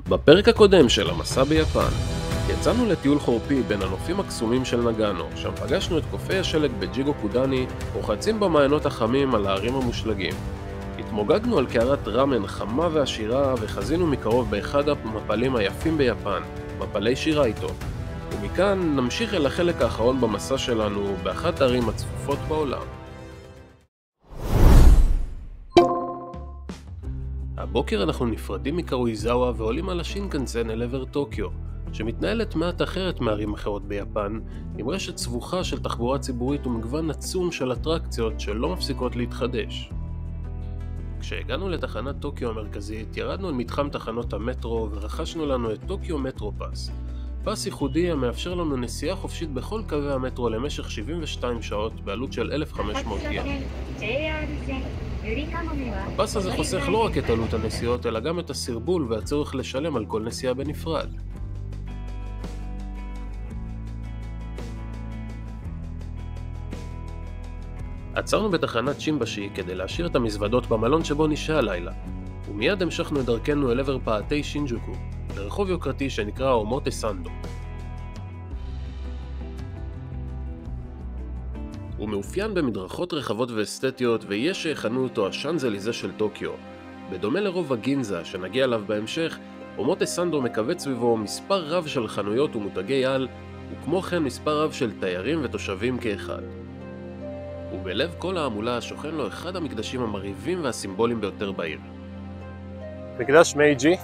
בפרק הקודם של המסע ביפן, יצאנו לטיול חורפי בין הנופים הקסומים של נגאנו, שם פגשנו את קופי השלג בג'יגו קודני, רוחצים במעיינות החמים על הערים המושלגים. התמוגגנו על קערת רמן חמה ועשירה וחזינו מקרוב באחד המפלים היפים ביפן, מפלי שירייטו. ומכאן נמשיך אל החלק האחרון במסע שלנו באחת הערים הצפופות בעולם. הבוקר אנחנו נפרדים מקרויזאווה ועולים על השינקנסן אל עבר טוקיו, שמתנהלת מעט אחרת מערים אחרות ביפן, עם רשת סבוכה של תחבורה ציבורית ומגוון עצום של אטרקציות שלא מפסיקות להתחדש. כשהגענו לתחנת טוקיו המרכזית, ירדנו על מתחם תחנות המטרו ורכשנו לנו את טוקיו מטרו פס. פס ייחודי המאפשר לנו נסיעה חופשית בכל קווי המטרו למשך 72 שעות בעלות של 1,500 ין. הפס הזה חוסך לא רק את עלות הנסיעות, אלא גם את הסרבול והצורך לשלם על כל נסיעה בנפרד. עצרנו בתחנת שימבשי כדי להשאיר את המזוודות במלון שבו נשאר הלילה, ומיד המשכנו את דרכנו אל עבר פאתי שינג'וקו, לרחוב יוקרתי שנקרא אומוטה סנדו. הוא מאופיין במדרכות רחבות ואסתטיות, ויש שיכנו אותו השאנזליזה של טוקיו. בדומה לרוב הגינזה שנגיע אליו בהמשך, אומוטה סנדו מקבץ סביבו מספר רב של חנויות ומותגי על, וכמו כן מספר רב של תיירים ותושבים כאחד. ובלב כל העמולה שוכן לו אחד המקדשים המרהיבים והסימבוליים ביותר בעיר. מקדש מייג'י,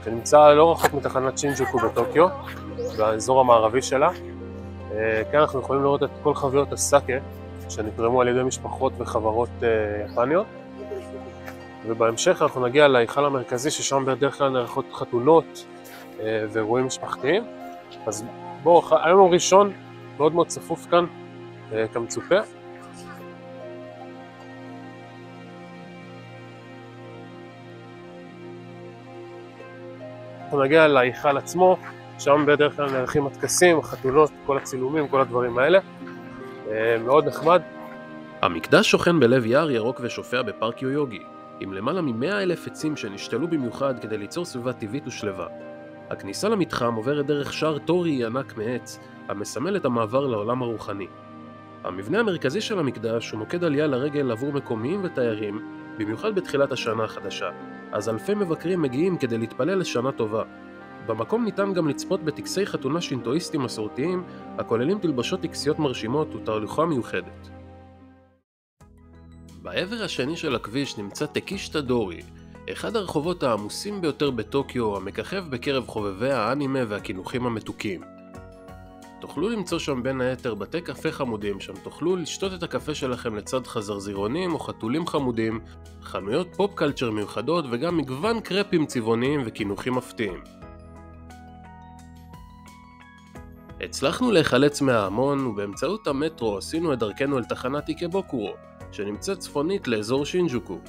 שנמצא לא רחוק מתחנת שינג'וקו בטוקיו, באזור המערבי שלה. כאן אנחנו יכולים לראות את כל חביות הסאקה שנתרמו על ידי משפחות וחברות יפניות. ובהמשך אנחנו נגיע להיכל המרכזי, ששם בדרך כלל נערכות חתונות ואירועים משפחתיים. אז בואו, היום הוא ראשון, מאוד מאוד צפוף כאן, כמצופה. אנחנו נגיע להיכל עצמו, שם בדרך כלל נערכים הטקסים, החתונות, כל הצילומים, כל הדברים האלה. מאוד נחמד. המקדש שוכן בלב יער ירוק ושופע בפארק יויוגי, עם למעלה מ100,000 עצים שנשתלו במיוחד כדי ליצור סביבה טבעית ושלווה. הכניסה למתחם עוברת דרך שער תורי ענק מעץ, המסמל את המעבר לעולם הרוחני. המבנה המרכזי של המקדש הוא מוקד עלייה לרגל עבור מקומיים ותיירים, במיוחד בתחילת השנה החדשה, אז אלפי מבקרים מגיעים כדי להתפלל לשנה טובה. במקום ניתן גם לצפות בטקסי חתונה שינטואיסטים מסורתיים, הכוללים תלבשות טקסיות מרשימות ותהלוכה מיוחדת. בעבר השני של הכביש נמצא טקישיטה דורי, אחד הרחובות העמוסים ביותר בטוקיו, המככב בקרב חובבי האנימה והקינוחים המתוקים. תוכלו למצוא שם בין היתר בתי קפה חמודים, שם תוכלו לשתות את הקפה שלכם לצד חזרזירונים או חתולים חמודים, חנויות פופ קלצ'ר מיוחדות וגם מגוון קרפים צבעוניים וקינוחים מפתיעים. הצלחנו להיחלץ מההמון, ובאמצעות המטרו עשינו את דרכנו אל תחנת איקבוקורו, שנמצאת צפונית לאזור שינג'וקו.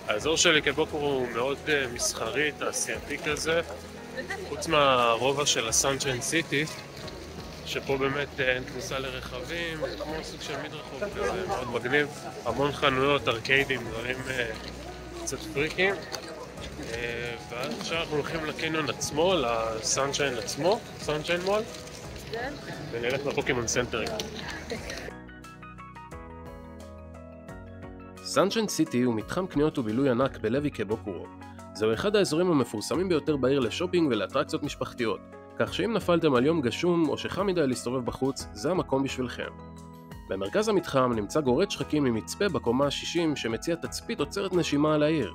האזור של איקבוקורו הוא מאוד מסחרי, תעשייתי כזה, חוץ מהרובע של הסנשיין סיטי, שפה באמת אין כניסה לרכבים, כמו סוג של מדרחוב כזה, מאוד מגניב, המון חנויות, ארקיידים, דברים קצת פריקים. ואז עכשיו אנחנו הולכים לקניון עצמו, לסנשיין עצמו, סנשיין מול, ונלך לפוקימון סנטר. סנשיין סיטי הוא מתחם קניות ובילוי ענק בלב איקבוקורו. זהו אחד האזורים המפורסמים ביותר בעיר לשופינג ולאטרקציות משפחתיות, כך שאם נפלתם על יום גשום או שחם מדי להסתובב בחוץ, זה המקום בשבילכם. במרכז המתחם נמצא גורד שחקים עם מצפה בקומה ה-60 שמציע תצפית עוצרת נשימה על העיר.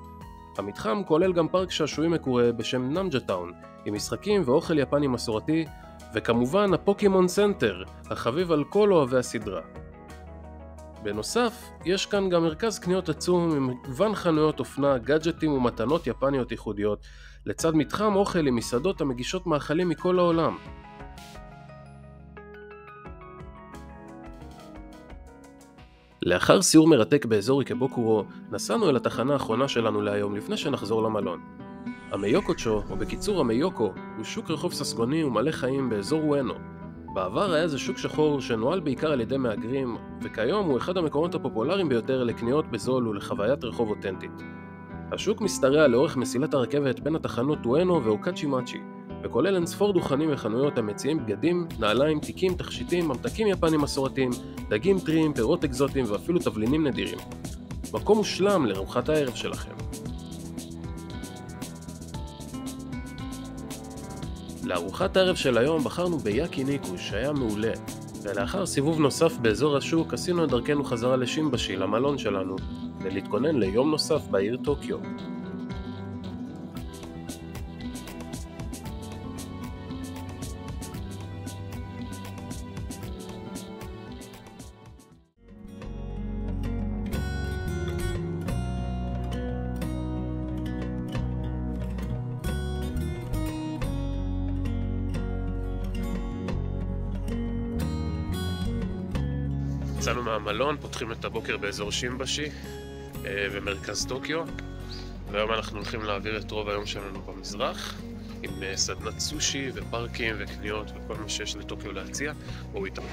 המתחם כולל גם פארק שעשועים מקורה בשם נמג'ה טאון, עם משחקים ואוכל יפני מסורתי, וכמובן הפוקימון סנטר, החביב על כל אוהבי הסדרה. בנוסף, יש כאן גם מרכז קניות עצום עם מגוון חנויות אופנה, גאדג'טים ומתנות יפניות ייחודיות, לצד מתחם אוכל עם מסעדות המגישות מאכלים מכל העולם. לאחר סיור מרתק באזור איקבוקורו, נסענו אל התחנה האחרונה שלנו להיום לפני שנחזור למלון. המיוקוצ'ו, או בקיצור המיוקו, הוא שוק רחוב ססגוני ומלא חיים באזור וואנו. בעבר היה זה שוק שחור שנועל בעיקר על ידי מהגרים, וכיום הוא אחד המקומות הפופולריים ביותר לקניות בזול ולחוויית רחוב אותנטית. השוק משתרע לאורך מסילת הרכבת בין התחנות אואנו ואוקאצ'ימאצ'י, וכולל אינספור דוכנים וחנויות המציעים בגדים, נעליים, תיקים, תכשיטים, ממתקים יפנים מסורתיים, דגים טריים, פירות אקזוטיים ואפילו תבלינים נדירים. מקום מושלם לארוחת הערב שלכם. לארוחת הערב של היום בחרנו ביאקיניקו שהיה מעולה, ולאחר סיבוב נוסף באזור השוק עשינו את דרכנו חזרה לשימבשי, למלון שלנו, ולהתכונן ליום נוסף בעיר טוקיו. יצאנו מהמלון, פותחים את הבוקר באזור שימבשי במרכז טוקיו, והיום אנחנו הולכים להעביר את רוב היום שלנו במזרח עם סדנת סושי ופארקים וקניות וכל מה שיש לטוקיו להציע. בואו איתנו.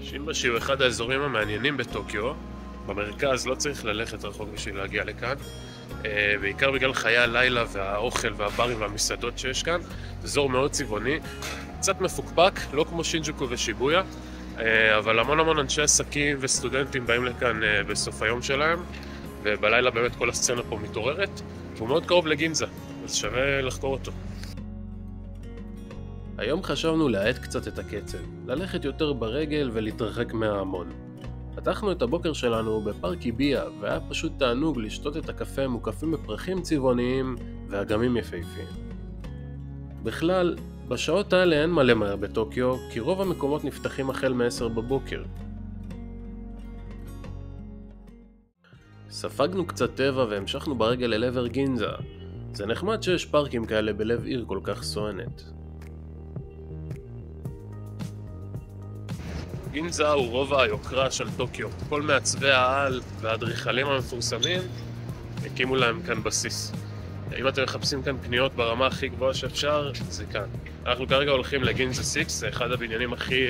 שימבשי הוא אחד האזורים המעניינים בטוקיו. במרכז לא צריך ללכת רחוק בשביל להגיע לכאן, בעיקר בגלל חיי הלילה והאוכל והברים והמסעדות שיש כאן. אזור מאוד צבעוני, קצת מפוקפק, לא כמו שינג'וקו ושיבויה, אבל המון אנשי עסקים וסטודנטים באים לכאן בסוף היום שלהם, ובלילה באמת כל הסצנה פה מתעוררת, והוא מאוד קרוב לגינזה, אז שווה לחקור אותו. היום חשבנו להאט קצת את הקצב, ללכת יותר ברגל ולהתרחק מההמון. פתחנו את הבוקר שלנו בפארק איביה, והיה פשוט תענוג לשתות את הקפה מוקפים בפרחים צבעוניים ואגמים יפהפיים. בכלל, בשעות האלה אין מלא מהר בטוקיו, כי רוב המקומות נפתחים החל מ-10 בבוקר. ספגנו קצת טבע והמשכנו ברגל אל עבר גינזה. זה נחמד שיש פארקים כאלה בלב עיר כל כך סואנת. גינזה הוא רובע היוקרה של טוקיו. כל מעצבי העל והאדריכלים המפורסמים הקימו להם כאן בסיס. אם אתם מחפשים כאן קניות ברמה הכי גבוהה שאפשר, זה כאן. אנחנו כרגע הולכים לגינזה 6, זה אחד הבניינים הכי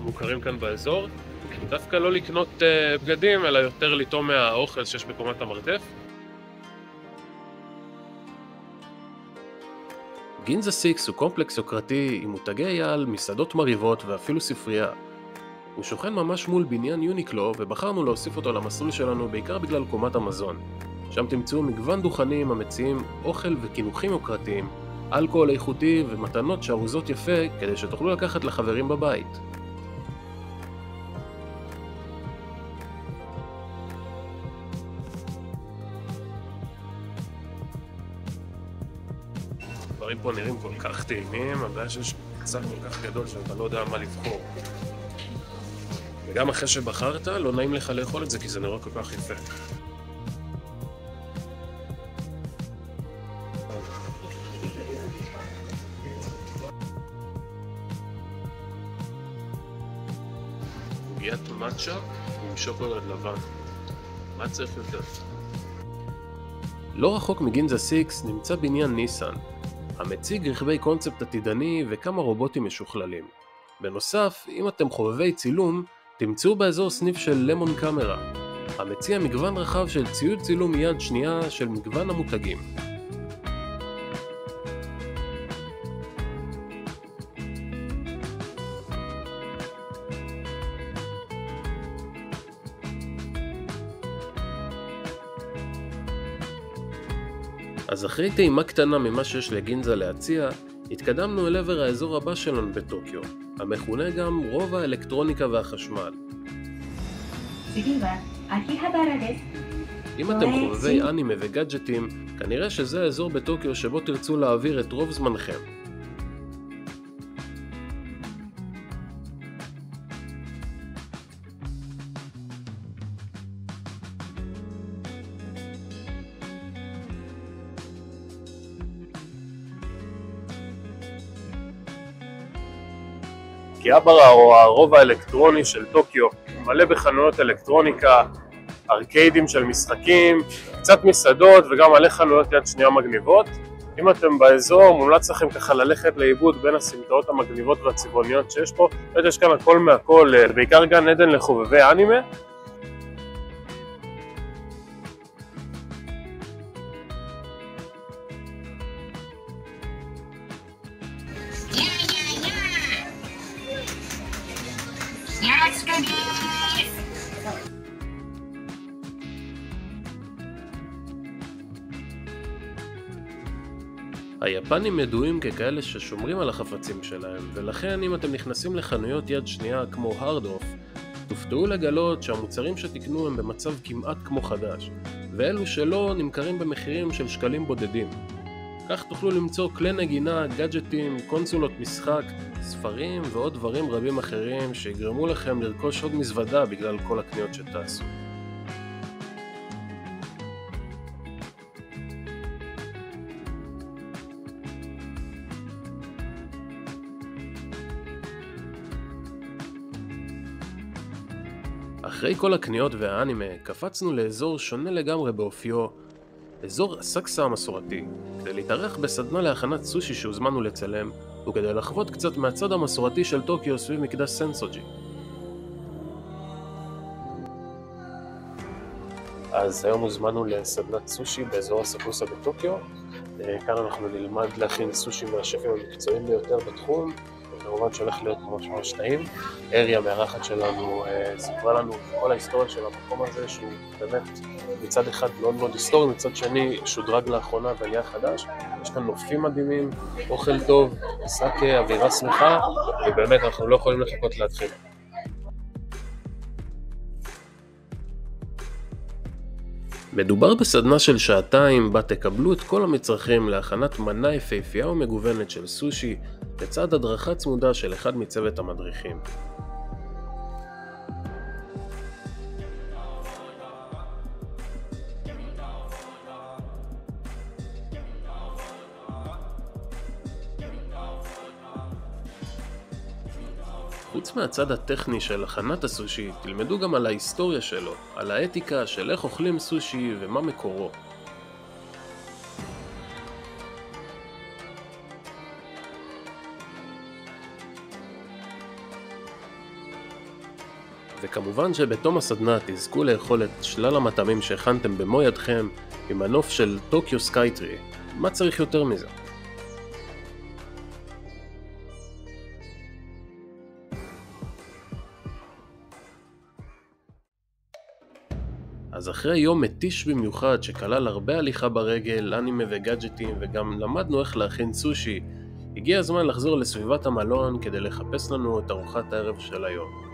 מוכרים כאן באזור. דווקא לא לקנות בגדים, אלא יותר לטעום מהאוכל שיש בקומת המרתף. גינזה 6 הוא קומפלקס יוקרתי עם מותגי על, מסעדות מריבות ואפילו ספרייה. הוא שוכן ממש מול בניין יוניקלו, ובחרנו להוסיף אותו למסלול שלנו בעיקר בגלל קומת המזון. שם תמצאו מגוון דוכנים המציעים אוכל וקינוחים יוקרתיים, אלכוהול איכותי ומתנות שארוזות יפה כדי שתוכלו לקחת לחברים בבית. דברים פה נראים כל כך טעימים, הבעיה שיש קצת כל כך גדול שאתה לא יודע מה לבחור. וגם אחרי שבחרת, לא נעים לך לאכול את זה כי זה נראה כל כך יפה. עוגיית מאצ'ה עם שוקולד לבן. מה צריך יותר? לא רחוק מגינזה 6 נמצא בניין ניסן, המציג רכבי קונספט עתידני וכמה רובוטים משוכללים. בנוסף, אם אתם חובבי צילום, תמצאו באזור סניף של למון קאמרה, המציע מגוון רחב של ציוד צילום מיד שנייה של מגוון המותגים. אז אחרי טעימה קטנה ממה שיש לגינזה להציע, התקדמנו אל עבר האזור הבא שלנו בטוקיו, המכונה גם רובע האלקטרוניקה והחשמל. אם אתם חובבי אנימה וגאדג'טים, כנראה שזה האזור בטוקיו שבו תרצו להעביר את רוב זמנכם. קיאברה או הרובע האלקטרוני של טוקיו מלא בחנויות אלקטרוניקה, ארקיידים של משחקים, קצת מסעדות וגם מלא חנויות יד שנייה מגניבות. אם אתם באזור, מומלץ לכם ככה ללכת לאיבוד בין הסמטאות המגניבות והצבעוניות שיש פה. יש כאן הכל מהכל, בעיקר גן עדן לחובבי אנימה. היפנים ידועים ככאלה ששומרים על החפצים שלהם, ולכן אם אתם נכנסים לחנויות יד שנייה כמו הרדוף, תופתעו לגלות שהמוצרים שתקנו הם במצב כמעט כמו חדש, ואלו שלא נמכרים במחירים של שקלים בודדים. כך תוכלו למצוא כלי נגינה, גאדג'טים, קונסולות משחק, ספרים ועוד דברים רבים אחרים שיגרמו לכם לרכוש עוד מזוודה בגלל כל הקניות שתעשו. אחרי כל הקניות והאנימה, קפצנו לאזור שונה לגמרי באופיו, אזור אסקסה המסורתי, כדי להתארח בסדנה להכנת סושי שהוזמנו לצלם, וכדי לחוות קצת מהצד המסורתי של טוקיו סביב מקדש סנסוג'י. אז היום הוזמנו לסדנת סושי באזור אסקוסה בטוקיו. כאן אנחנו נלמד להכין סושי מהשפים המקצועיים ביותר בתחום, כמובן שהולך להיות ממש טעים. אריה המארחת שלנו סיפרה לנו כל ההיסטוריה של המקום הזה, שהוא באמת מצד אחד מאוד מאוד היסטורי, מצד שני שודרג לאחרונה ונהיה חדש. יש כאן נופים מדהימים, אוכל טוב, סאקה, אווירה שמחה, ובאמת אנחנו לא יכולים לחכות להתחיל. מדובר בסדנה של שעתיים בה תקבלו את כל המצרכים להכנת מנה יפהפייה ומגוונת של סושי לצד הדרכה צמודה של אחד מצוות המדריכים. חוץ מהצד הטכני של הכנת הסושי, תלמדו גם על ההיסטוריה שלו, על האתיקה של איך אוכלים סושי ומה מקורו. וכמובן שבתום הסדנה תזכו לאכול את שלל המטעמים שהכנתם במו ידכם עם הנוף של טוקיו סקייטרי. מה צריך יותר מזה? אז אחרי יום מתיש במיוחד שכלל הרבה הליכה ברגל, אנימה וגאדג'טים, וגם למדנו איך להכין סושי, הגיע הזמן לחזור לסביבת המלון כדי לחפש לנו את ארוחת הערב של היום.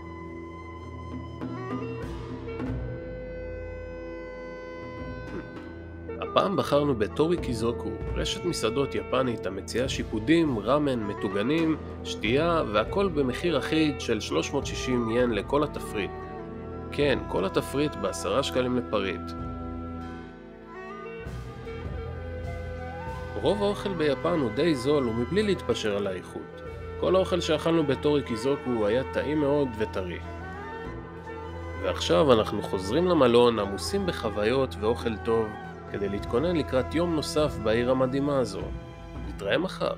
הפעם בחרנו בטורי קיזוקו, רשת מסעדות יפנית המציעה שיפודים, ראמן, מטוגנים, שתייה והכל במחיר אחיד של 360 ין לכל התפריט. כן, כל התפריט ב10 שקלים לפריט. רוב האוכל ביפן הוא די זול ומבלי להתפשר על האיכות. כל האוכל שאכלנו בטורי קיזוקו היה טעים מאוד וטרי. ועכשיו אנחנו חוזרים למלון עמוסים בחוויות ואוכל טוב כדי להתכונן לקראת יום נוסף בעיר המדהימה הזו. נתראה מחר.